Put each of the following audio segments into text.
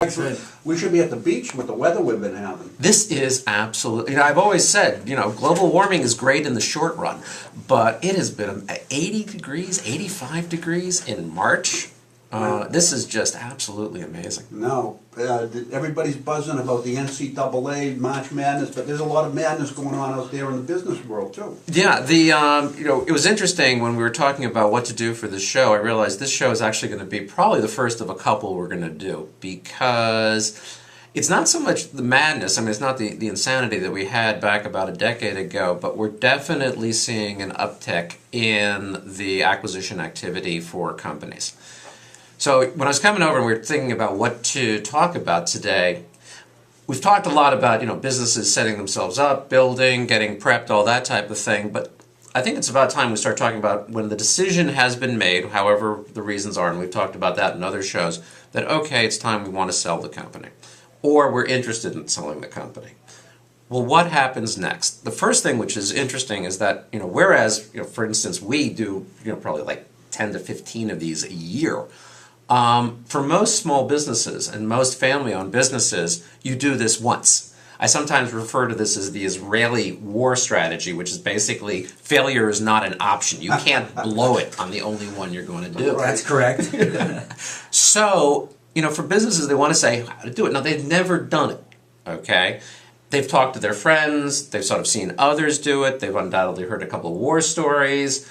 Actually, we should be at the beach with the weather we've been having. This is absolutely, I've always said, global warming is great in the short run, but it has been 80 degrees, 85 degrees in March. This is just absolutely amazing. No, everybody's buzzing about the NCAA March Madness, but there's a lot of madness going on out there in the business world too. Yeah, it was interesting when we were talking about what to do for this show. I realized this show is actually going to be probably the first of a couple we're going to do, because it's not so much the madness. I mean, it's not the insanity that we had back about a decade ago, but we're definitely seeing an uptick in the acquisition activity for companies. So when I was coming over and we were thinking about what to talk about today, we've talked a lot about, businesses setting themselves up, building, getting prepped, all that type of thing, but I think it's about time we start talking about when the decision has been made, however the reasons are, and we've talked about that in other shows, that okay, it's time we want to sell the company, or we're interested in selling the company. Well, what happens next? The first thing which is interesting is that, whereas, for instance, we do, probably like 10 to 15 of these a year, for most small businesses and most family-owned businesses, you do this once. I sometimes refer to this as the Israeli war strategy, which is basically failure is not an option. You can't blow it on the only one you're going to do. That's correct. So, for businesses, they want to say how to do it. Now, they've never done it, okay? They've talked to their friends. They've sort of seen others do it. They've undoubtedly heard a couple of war stories.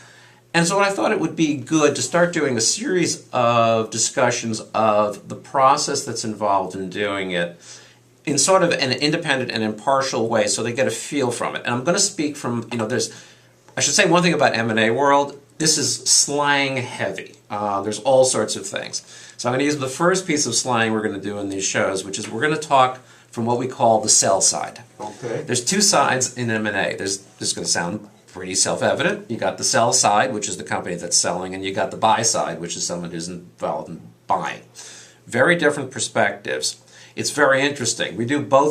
And so I thought it would be good to start doing a series of discussions of the process that's involved in doing it in sort of an independent and impartial way so they get a feel from it. And I'm going to speak from, I should say one thing about M&A world, this is slang heavy. There's all sorts of things. So I'm going to use the first piece of slang we're going to do in these shows, which is we're going to talk from what we call the sell side. Okay. There's two sides in M&A. This is going to sound pretty self-evident. You got the sell side, which is the company that's selling, and you got the buy side, which is someone who's involved in buying. Very different perspectives. It's very interesting. We do both